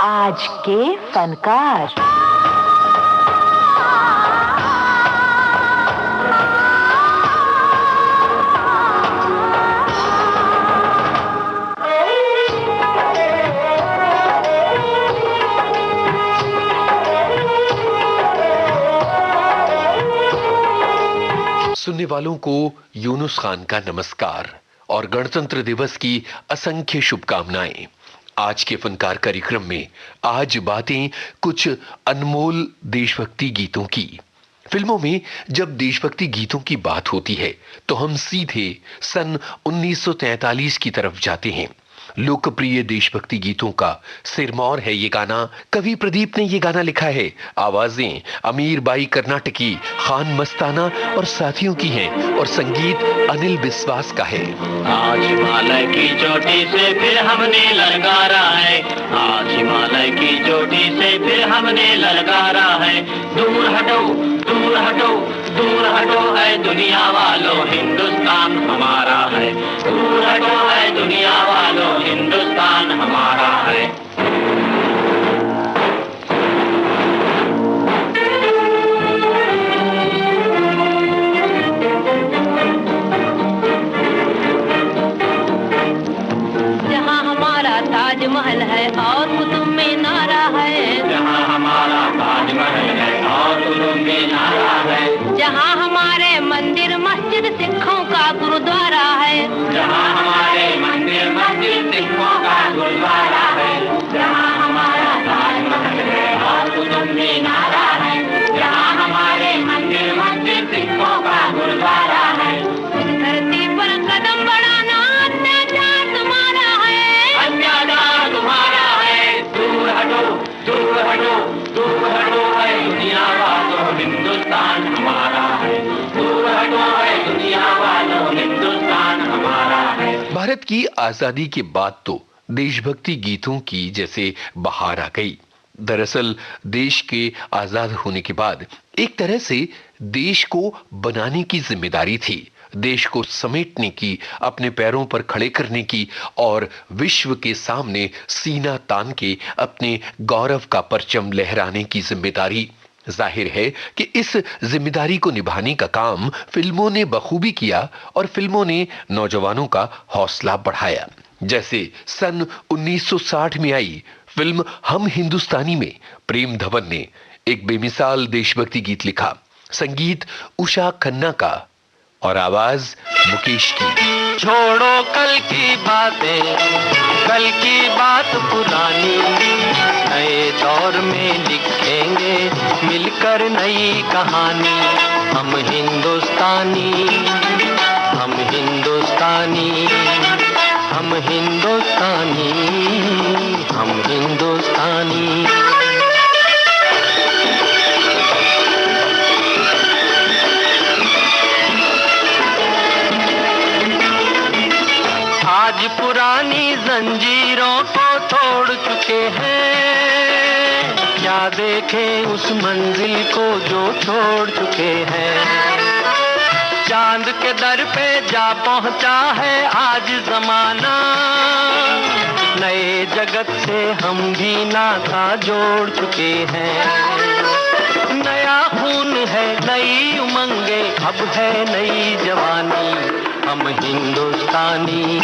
आज के फनकार। सुनने वालों को यूनुस खान का नमस्कार और गणतंत्र दिवस की असंख्य शुभकामनाएं। आज के फनकार कार्यक्रम में आज बातें कुछ अनमोल देशभक्ति गीतों की। फिल्मों में जब देशभक्ति गीतों की बात होती है तो हम सीधे सन 1943 की तरफ जाते हैं। लोकप्रिय देशभक्ति गीतों का सिरमौर है ये गाना। कवि प्रदीप ने ये गाना लिखा है। आवाजें अमीर बाई कर्नाटकी, खान मस्ताना और साथियों की हैं और संगीत अनिल विश्वास का है। आज हिमालय की चोटी से फिर हमने ललकारा है, आज हिमालय की चोटी से फिर हमने ललकारा है। दूर हटो, दूर हटो, दूर हटो है दुनिया वालों, हिंदुस्तान हमारा है। दूर हटो है दुनिया वालों, हिंदुस्तान हमारा है। जहाँ हमारा ताजमहल है और कुतुब मीनारा है, जहाँ हमारा ताजमहल है और कुतुब मीनारा है। जहाँ हमारे मंदिर मस्जिद सिखों का गुरुद्वारा है, जहाँ हमारे मंदिर मस्जिद सिखों का गुरुद्वारा है। जहाँ हमारा ताजमहल है और कुतुब मीनारा है, जहाँ हमारे मंदिर मस्जिद सिखों का गुरुद्वारा है। इस धरती पर कदम बढ़ाना अत्याचार तुम्हारा है, अत्याचार तुम्हारा है। दूर हटो, दूर हटो, दूर हटो है दुनिया वालों, हिंदुस्तान हमारा है। दूर हटो है दुनिया वालों, हिंदुस्तान हमारा है। भारत की आजादी के बाद तो देशभक्ति गीतों की जैसे बहार आ गई। दरअसल देश के आजाद होने के बाद एक तरह से देश को बनाने की जिम्मेदारी थी, देश को समेटने की, अपने पैरों पर खड़े करने की और विश्व के सामने सीना तान के अपने गौरव का परचम लहराने की जिम्मेदारी। जाहिर है कि इस जिम्मेदारी को निभाने का काम फिल्मों ने बखूबी किया और फिल्मों ने नौजवानों का हौसला बढ़ाया। जैसे सन 1960 में आई फिल्म हम हिंदुस्तानी में प्रेम धवन ने एक बेमिसाल देशभक्ति गीत लिखा। संगीत उषा खन्ना का और आवाज मुकेश की। छोड़ो कल की बातें, कल की बात पुरानी, नए दौर में लिखेंगे मिलकर नई कहानी। हम हिंदुस्तानी, हम हिंदुस्तानी, हम हिंदुस्तानी, हम हिंदुस्तानी। आज पुरानी जंजीरों को तोड़ चुके हैं, क्या देखें उस मंजिल को जो छोड़ चुके हैं। चांद के दर पे जा पहुंचा है आज जमाना, नए जगत से हम भी नाता जोड़ चुके हैं। नया खून है, नई उमंगे, अब है नई जवानी। हम हिंदुस्तानी।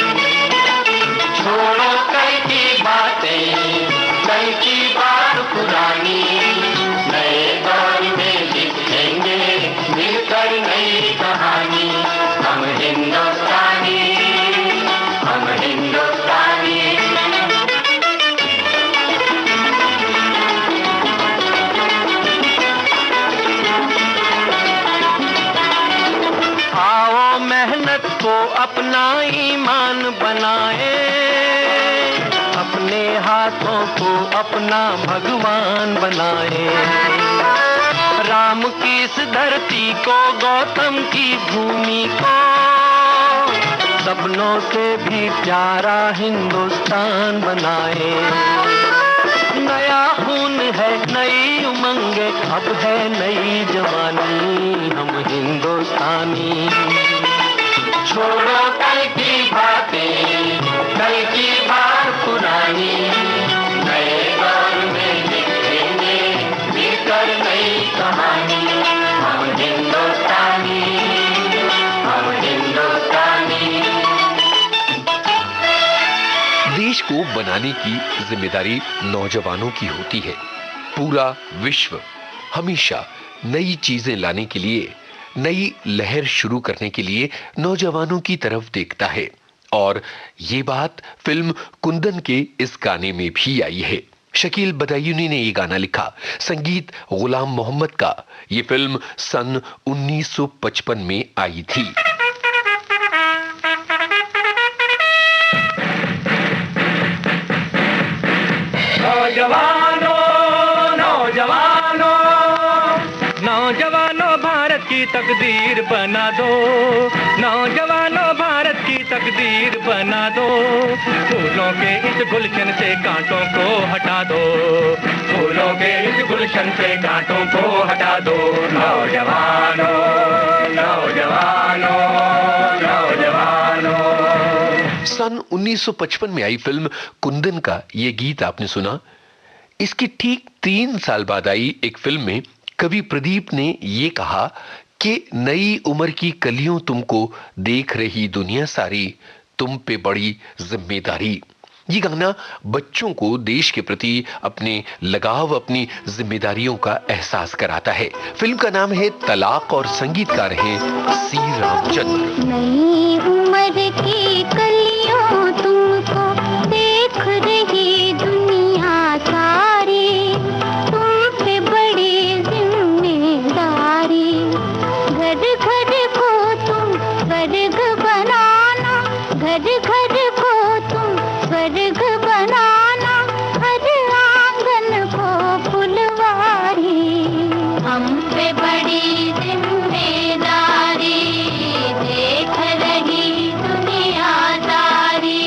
छोड़ो कल की बातें, कल की बात पुरानी, नए दौर में लिखेंगे मिलकर नई कहानी। हम हिंदुस्तानी, हम हिंदुस्तानी। आओ मेहनत को अपना ईमान बनाए, अपने हाथों को अपना भगवान बनाए। राम की इस धरती को, गौतम की भूमि को, सपनों से भी प्यारा हिंदुस्तान बनाए। नया खून है, नई उमंगे, अब है नई जवानी। हम हिंदुस्तानी। छोड़ो कल की बातें, कल की बात पुरानी, नए दौर बनाने की जिम्मेदारी नौजवानों की होती है। पूरा विश्व हमेशा नई चीजें लाने के लिए, नई लहर शुरू करने के लिए नौजवानों की तरफ देखता है और ये बात फिल्म कुंदन के इस गाने में भी आई है। शकील बदायूनी ने ये गाना लिखा, संगीत गुलाम मोहम्मद का। ये फिल्म सन 1955 में आई थी। नौजवानों नौजवानों नौजवानों भारत की तकदीर बना दो, नौजवानों भारत की तकदीर बना दो। फूलों के इस गुलशन से कांटों को हटा दो, फूलों के इस गुलशन से कांटों को हटा दो। नौजवानों नौजवानों नौजवानों। सन 1955 में आई फिल्म कुंदन का ये गीत आपने सुना। इसके ठीक 3 साल बाद आई एक फिल्म में कवि प्रदीप ने ये कहा कि नई उम्र की कलियों तुमको देख रही दुनिया सारी, तुम पे बड़ी जिम्मेदारी। ये गाना बच्चों को देश के प्रति अपने लगाव, अपनी जिम्मेदारियों का एहसास कराता है। फिल्म का नाम है तलाक और संगीतकार हैं सी रामचंद्र। नई उम्र की कलियों तुमको देख रही दुनिया सारी, तुम पे बड़ी जिम्मेदारी। घर घर को तुम स्वर्ग बनाना, घर घर को तुम स्वर्ग बनाना, हर आंगन को फुलवारी। हम पे बड़ी जिम्मेदारी, देख रही दुनिया सारी।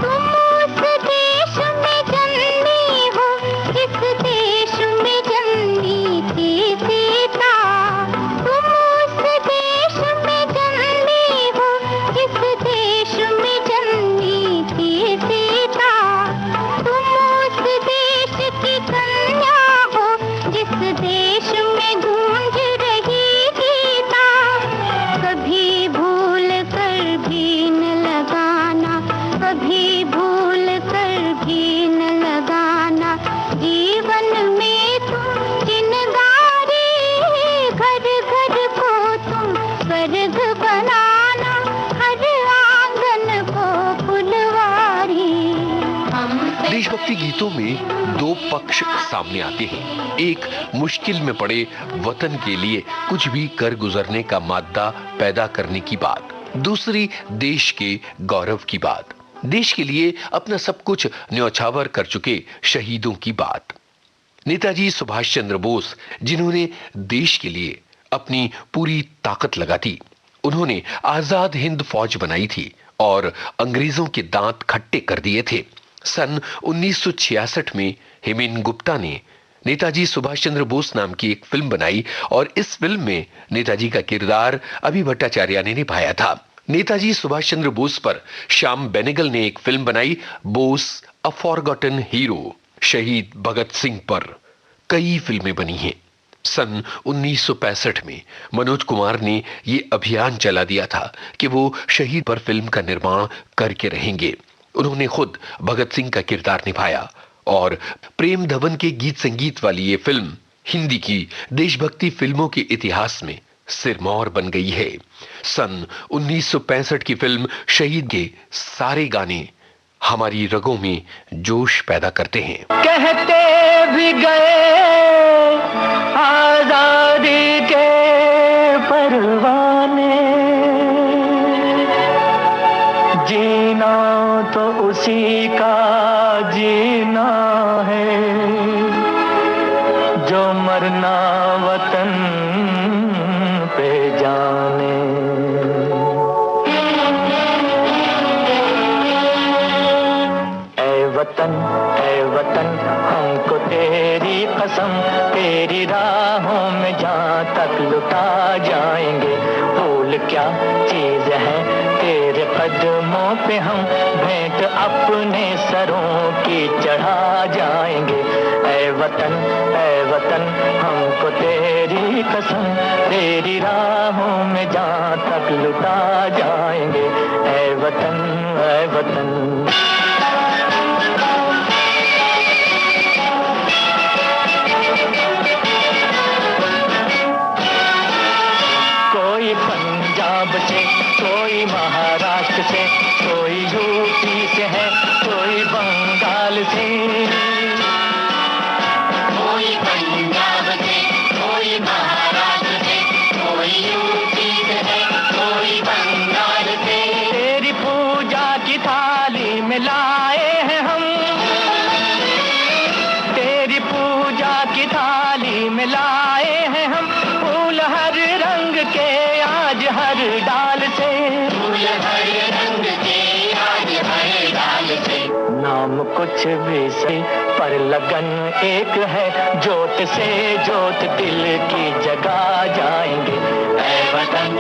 तुम उस देश में जन्मी हो, इस देश में जन्मी थी सीता। तुम उस देश में जन्मी हो, इस देश में जन्मी थी सीता। तुम उस देश की कन्या हो, जिस देश में गूंज रही गीता। कभी भूल कर भी न लगाना, कभी भूल कर भी न लगाना, जीवन में तुम चिनगारी। घर घर को तुम स्वर्ग बनाना, हर आंगन को फुलवारी। हम पे देशभक्ति गीतों में 2 पक्ष सामने आते हैं। एक मुश्किल में पड़े वतन के लिए कुछ भी कर गुजरने का मादा पैदा करने की बात, दूसरी देश के गौरव की बात, देश के लिए अपना सब कुछ न्यौछावर कर चुके शहीदों की बात। नेताजी सुभाष चंद्र बोस, जिन्होंने देश के लिए अपनी पूरी ताकत लगा दी, उन्होंने आजाद हिंद फौज बनाई थी और अंग्रेजों के दांत खट्टे कर दिए थे। सन 1966 में हेमेन गुप्ता ने नेताजी सुभाष चंद्र बोस नाम की एक फिल्म बनाई और इस फिल्म में नेताजी का किरदार अभि भट्टाचार्य ने निभाया था। नेताजी सुभाष चंद्र बोस पर श्याम बेनेगल ने एक फिल्म बनाई, बोस अ फॉरगॉटन हीरो। शहीद भगत सिंह पर कई फिल्में बनी हैं। सन 1965 में मनोज कुमार ने ये अभियान चला दिया था कि वो शहीद पर फिल्म का निर्माण करके रहेंगे। उन्होंने खुद भगत सिंह का किरदार निभाया और प्रेम धवन के गीत संगीत वाली ये फिल्म हिंदी की देशभक्ति फिल्मों के इतिहास में सिरमौर बन गई है। सन 1965 की फिल्म शहीद के सारे गाने हमारी रगों में जोश पैदा करते हैं। कहते भी गए आजादी के परवाने, जीना तो उसी का जीना है, जो मरना वतन पे जाने। ऐ वतन हमको तेरी कसम, तेरी राहों में जहाँ तक लुटा जाएंगे। भूल क्या चीज है तेरे कदमों पे हम भेंट अपने सरों की चढ़ा जाएंगे। ऐ वतन हमको तेरी कसम, तेरी राहों में जहाँ तक लुटा जाएंगे। ऐ वतन, ऐ वतन। कोई पंजाब से, कोई महाराष्ट्र से, कोई यूपी से है, कोई बंगाल से। कोई पंजाब से, कोई महाराष्ट्र से, कोई यूपी से है, कोई बंगाल से। तेरी पूजा की थाली में लाए हैं हम, तेरी पूजा की थाली में लाए हैं हम, फूल हर रंग के आज हर डाल से, फूल हर रंग के आज हर डाल से। नाम कुछ भी से पर लगन एक है, जोत से जोत दिल की जगा जाएंगे। ऐ वतन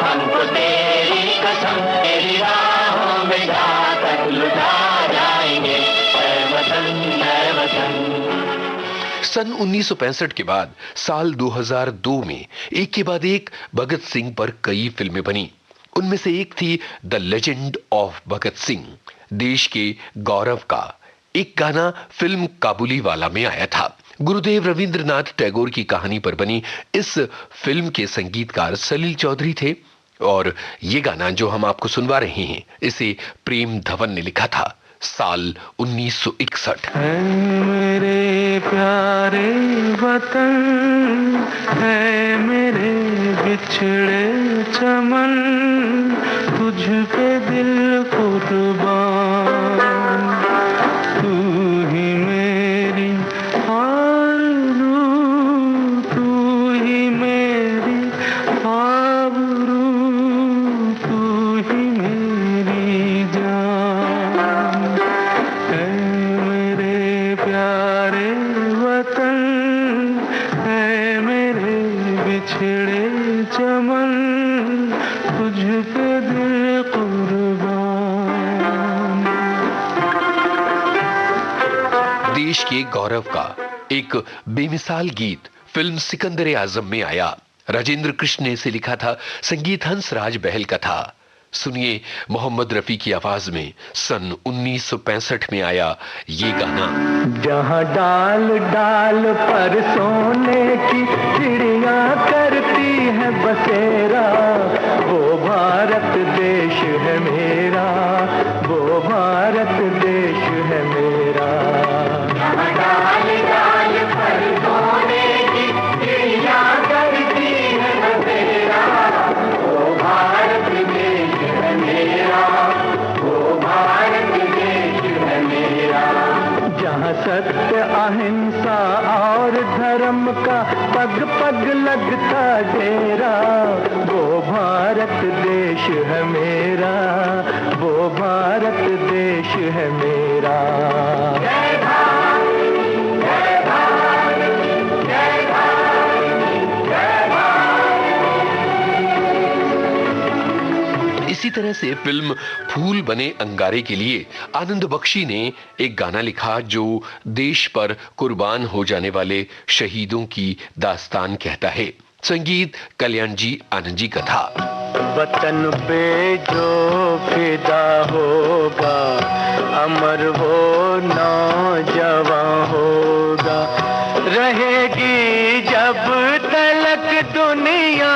हमको तेरी कसम, तेरी राहों में जहाँ तक लुटा जाएंगे। ऐ वतन, ऐ वतन। सन 1965 के बाद साल 2002 में एक के बाद एक भगत सिंह पर कई फिल्में बनी। उनमें से एक थी the legend of Bhagat Singh. देश के गौरव का एक गाना फिल्म काबुली वाला में आया था। गुरुदेव रविंद्रनाथ टैगोर की कहानी पर बनी इस फिल्म के संगीतकार सलील चौधरी थे और ये गाना जो हम आपको सुनवा रहे हैं इसे प्रेम धवन ने लिखा था साल 1961। है मेरे प्यारे वतन, है मेरे बिछड़े चमन, तुझ पे दिल कुर्बान, तू ही मेरी आरज़ू, तू ही मेरी आबरू, तू ही मेरी जान। है मेरे प्यारे वतन, है मेरे बिछड़े चमन, तुझ पे दिल कुर्बान। देश के गौरव का एक बेमिसाल गीत फिल्म सिकंदर आजम में आया। राजेंद्र कृष्ण ने इसे लिखा था, संगीत हंसराज बहल का था। सुनिए मोहम्मद रफी की आवाज में सन 1965 में आया ये गाना। जहाँ डाल डाल पर सोने की चिड़िया करती है बसेरा, वो भारत देश है मेरा, वो भारत देश है मेरा। जहाँ डाल डाल पर सोने की चिड़िया करती है बसेरा, वो भारत देश है मेरा, वो भारत देश है मेरा। जहाँ सत्य अहिंसा और धर्म का पग पग लगता डेरा, वो भारत देश है मेरा, वो भारत देश है मेरा। जय भारत, जय भारत, जय भारत, जय भारत। इसी तरह से फिल्म फूल बने अंगारे के लिए आनंद बख्शी ने एक गाना लिखा जो देश पर कुर्बान हो जाने वाले शहीदों की दास्तान कहता है। संगीत कल्याण जी आनंद जी का था। वतन पे जो फिदा होगा, अमर वो नौजवान होगा, रहेगी जब तलक दुनिया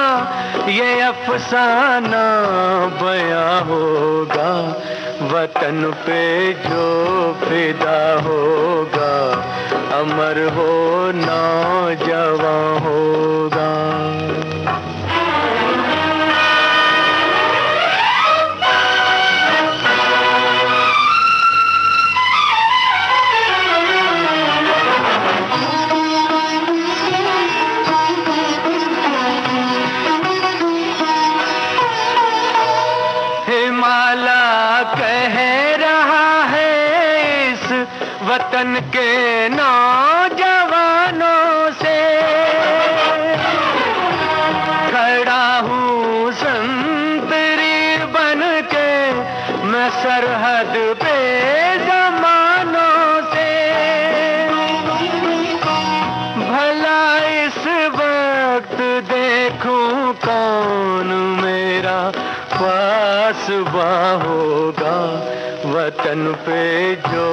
ये अफसाना बयां होगा। वतन पे जो फिदा होगा, अमर हो नौजवान होगा। कह रहा है इस वतन के नौजवानों से, खड़ा हूँ संतरी बन के मैं सरहद पे जमानों से। पास होगा, वतन पे जो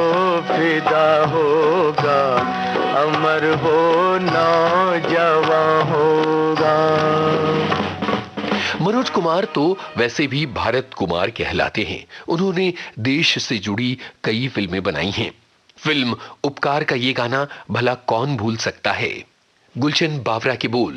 फिदा होगा, अमर हो नौजवान होगा। मनोज कुमार तो वैसे भी भारत कुमार कहलाते हैं। उन्होंने देश से जुड़ी कई फिल्में बनाई हैं। फिल्म उपकार का ये गाना भला कौन भूल सकता है। गुलशन बावरा के बोल,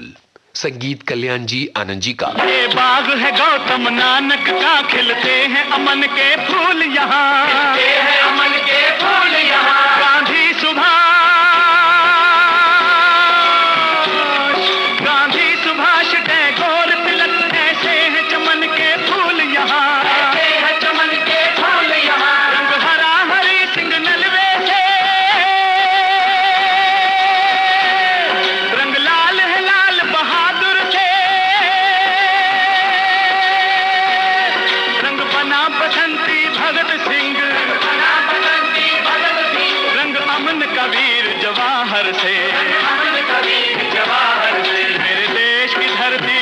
संगीत कल्याण जी आनंद जी का। ये बाग है गौतम नानक का, खिलते हैं अमन के फूल यहाँ, खिलते हैं अमन के फूल यहाँ। गांधी सुभाष टैगोर तिलक, ऐसे हैं चमन के फूल यहाँ, ऐसे हैं चमन के फूल यहाँ। रंग हरा हरी सिंह नलवे से, रंग लाल है लाल बहादुर से, रंग बना बसंती भगत सिंह, बना बसंती भगत सिंह। रंग अमन कबीर जवाहर से, अमन कबीर जवाहर से। मेरे देश की धरती,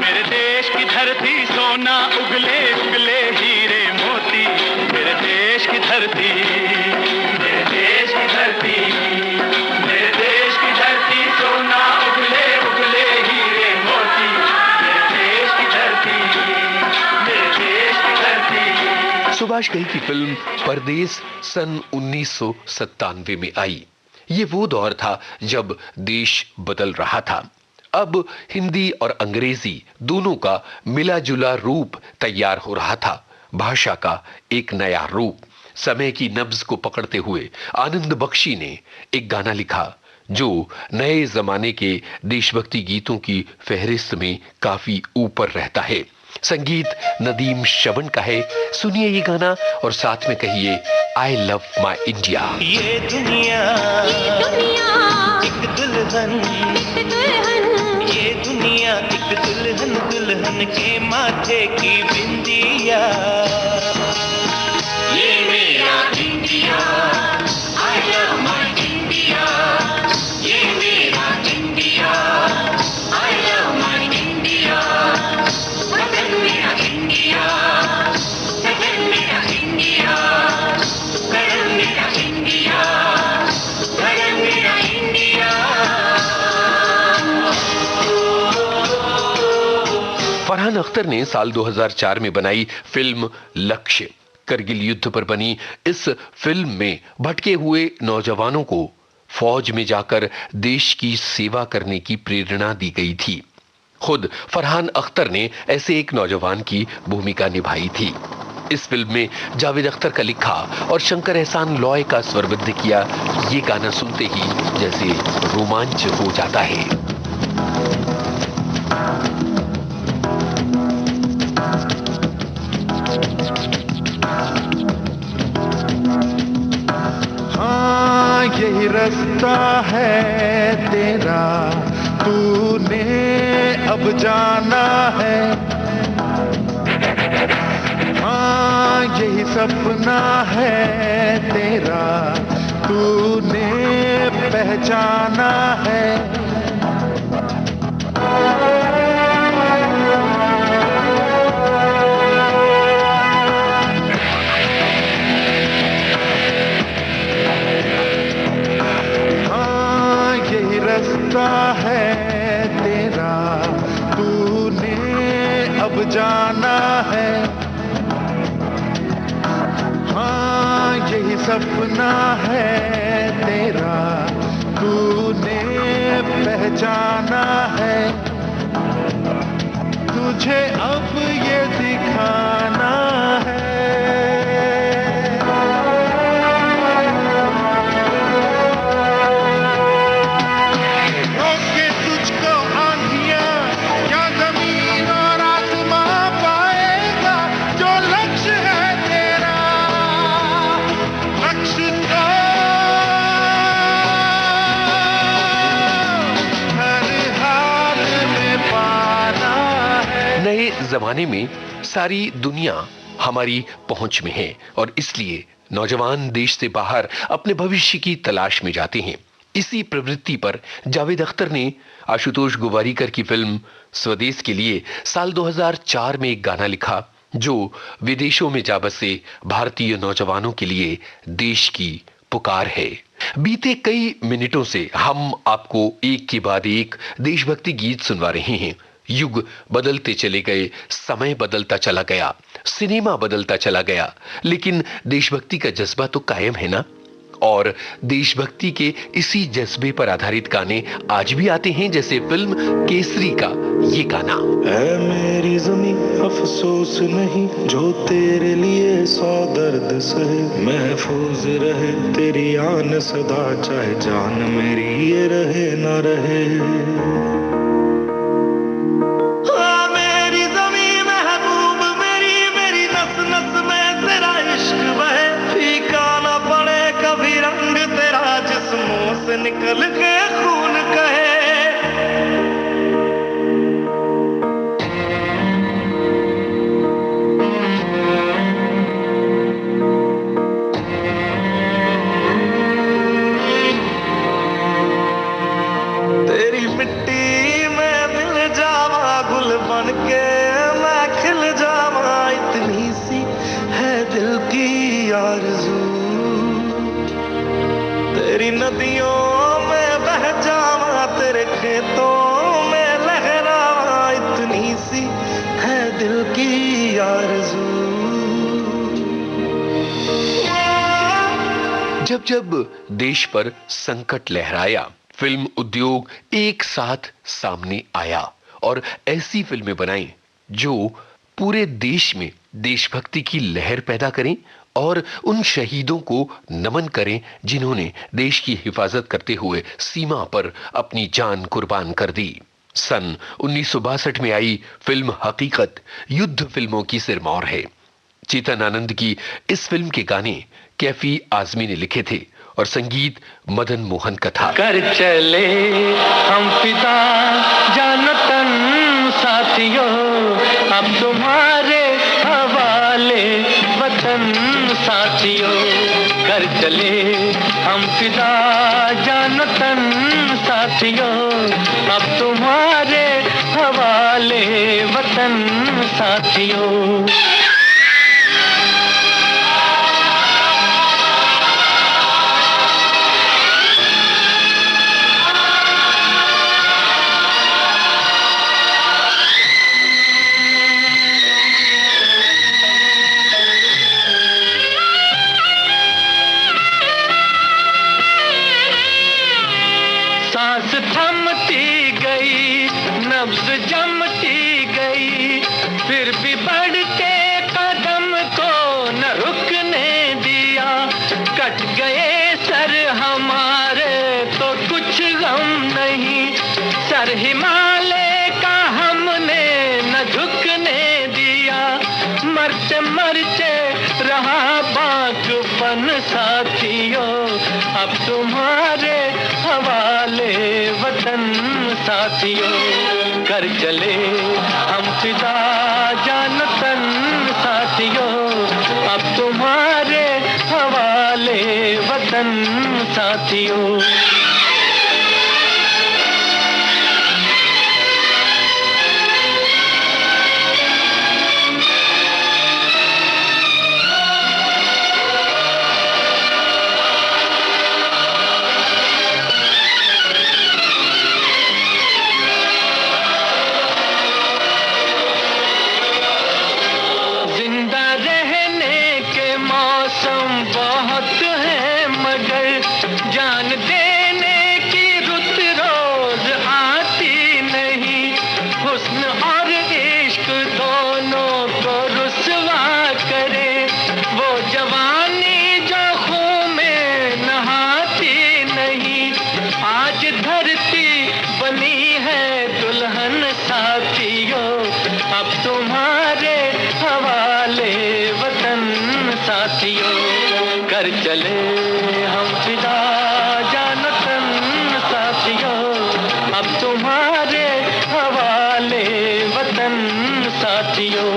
मेरे देश की धरती, सोना उगले उगले हीरे मोती। मेरे देश की धरती, मेरे देश की धरती, मेरे देश की धरती, सोना उगले उगले हीरे मोती। मेरे देश की धरती, मेरे देश की धरती। सुभाष घई की फिल्म परदेस सन 1997 में आई। ये वो दौर था जब देश बदल रहा था। अब हिंदी और अंग्रेजी दोनों का मिला जुला रूप तैयार हो रहा था। भाषा का एक नया रूप। समय की नब्ज को पकड़ते हुए आनंद बख्शी ने एक गाना लिखा जो नए जमाने के देशभक्ति गीतों की फहरिस्त में काफी ऊपर रहता है। संगीत नदीम श्रवण का है। सुनिए ये गाना और साथ में कहिए आई लव माई इंडिया। ये दुनिया एक दुल्हन, ये दुनिया एक दुल्हन, दुल्हन के माथे की बिंदिया। ये मेरा India, I love my India. ये मेरा India, I love my India. वतन मेरा इंडिया, वतन मेरा इंडिया, धर्म मेरा इंडिया, धर्म मेरा इंडिया। फरहान अख्तर ने साल 2004 में बनाई फिल्म लक्ष्य। करगिल युद्ध पर बनी इस फिल्म में भटके हुए नौजवानों को फौज में जाकर देश की सेवा करने की प्रेरणा दी गई थी। खुद फरहान अख्तर ने ऐसे एक नौजवान की भूमिका निभाई थी। इस फिल्म में जावेद अख्तर का लिखा और शंकर एहसान लॉय का स्वरबद्ध किया ये गाना सुनते ही जैसे रोमांच हो जाता है। यही रास्ता है तेरा, तूने अब जाना है। हाँ यही सपना है तेरा, तूने पहचाना है। रास्ता है तेरा, तूने अब जाना है। हाँ यही सपना है तेरा, तूने पहचाना है। तुझे अब ये दिखाना है। नए जमाने में सारी दुनिया हमारी पहुंच में है और इसलिए नौजवान देश से बाहर अपने भविष्य की तलाश में जाते हैं। इसी प्रवृत्ति पर जावेद अख्तर ने आशुतोष गोवारिकर की फिल्म स्वदेश के लिए साल 2004 में एक गाना लिखा जो विदेशों में जा बसे भारतीय नौजवानों के लिए देश की पुकार है। बीते कई मिनटों से हम आपको एक के बाद एक देशभक्ति गीत सुनवा रहे हैं। युग बदलते चले गए, समय बदलता चला गया, सिनेमा बदलता चला गया, लेकिन देशभक्ति का जज्बा तो कायम है ना। और देशभक्ति के इसी जज्बे पर आधारित गाने आज भी आते हैं, जैसे फिल्म केसरी का ये गाना। ऐ मेरी ज़मीं अफसोस नहीं जो तेरे लिए 100 दर्द सहे, महफूज रहे तेरी आन सदा, चाहे जान मेरी ये रहे ना रहे। मेरी ज़मीं महबूब मेरी, मेरी नस नस में तेरा इश्क बहे, फीका ना पड़े कभी रंग तेरा, जिस्मों से निकल के खून कहे। तेरी मिट्टी में मिल जावा, गुल बन के मैं खिल जावा, इतनी सी है दिल की आरज़ू। तेरी नदियों में बह जावा, तेरे खेतों में लहरावा, इतनी सी है दिल की आरज़ू। जब जब देश पर संकट लहराया, फिल्म उद्योग एक साथ सामने आया और ऐसी फिल्में बनाई जो पूरे देश में देशभक्ति की लहर पैदा करें और उन शहीदों को नमन करें जिन्होंने देश की हिफाजत करते हुए सीमा पर अपनी जान कुर्बान कर दी। सन 1962 में आई फिल्म हकीकत युद्ध फिल्मों की सिरमौर है। चेतन आनंद की इस फिल्म के गाने कैफी आजमी ने लिखे थे और संगीत मदन मोहन का था। कर चले हम फिदा जानतन साथियों, अब तुम्हारे हवाले वतन साथियों। कर चले हम फिदा जानतन साथियों, अब तुम्हारे हवाले वतन साथियों। सांस थमती गई, नब्ज जमती गई, फिर भी बढ़ते कदम को न रुकने दिया। कट गए सर हमारे तो कुछ गम नहीं, सर हिमालय का हमने न झुकने दिया। मरते मरते रहा बागपन साथियों, अब तुम्हारे हवाले वतन साथियों। कर चले हम फिदा जानतन साथियों, अब तुम्हारे हवाले वतन साथियों। जान देने की रुत रोज आती नहीं, हुस्न और इश्क दोनों को रुसवा करे, वो जवानी जो खून में नहाती नहीं। आज धरती बनी है दुल्हन साथियों, अब तुम्हारे हवाले वतन साथियों। कर चले हम फिदा जानतन साथियों, अब तुम्हारे हवाले वतन साथियों।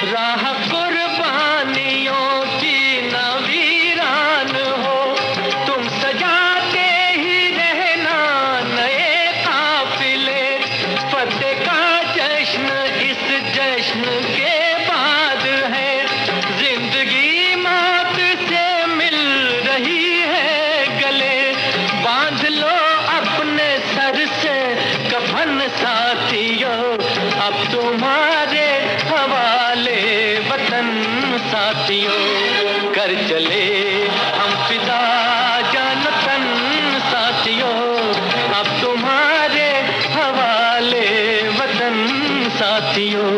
राह कुर्बानियों की न वीरान हो, तुम सजाते ही रहना नए काफिले। फतेह का जश्न इस जश्न के बाद है, जिंदगी मौत से मिल रही है गले। बांध लो अपने सर से कफन साथियों, अब तुम्हारे हवाले वतन साथियों। कर चले हम फिदा जान तन साथियों, अब तुम्हारे हवाले वतन साथियों।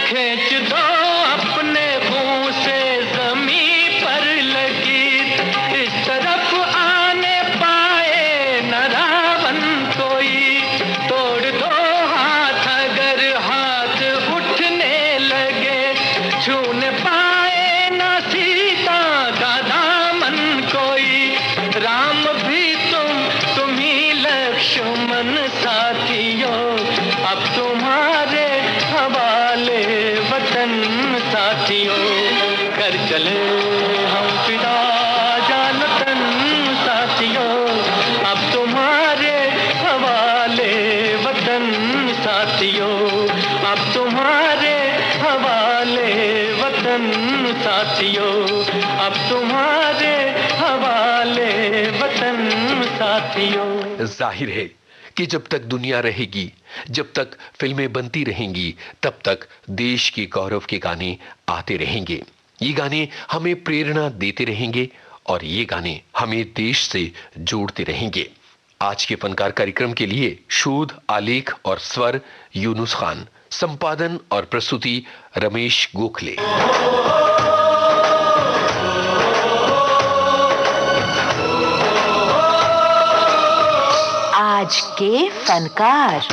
खींच दो अपने मुंह से जमीन पर लगी, इस तरफ आने पाए न रावण कोई। तोड़ दो हाथ अगर हाथ उठने लगे, छूने पाए न सीता का दामन कोई। राम भी तुम ही लक्ष्मण साथियों, अब तुम्हारे हवाले वतन साथियों। कर चले हम फिदा जान तन साथियों, अब तुम्हारे हवाले वतन साथियों। अब तुम्हारे हवाले वतन साथियों, अब तुम्हारे हवाले वतन साथियों। जाहिर है कि जब तक दुनिया रहेगी, जब तक फिल्में बनती रहेंगी, तब तक देश के गौरव के गाने आते रहेंगे। ये गाने हमें प्रेरणा देते रहेंगे और ये गाने हमें देश से जोड़ते रहेंगे। आज के फनकार कार्यक्रम के लिए शोध, आलेख और स्वर यूनुस खान, संपादन और प्रस्तुति रमेश गोखले। आज के फनकार।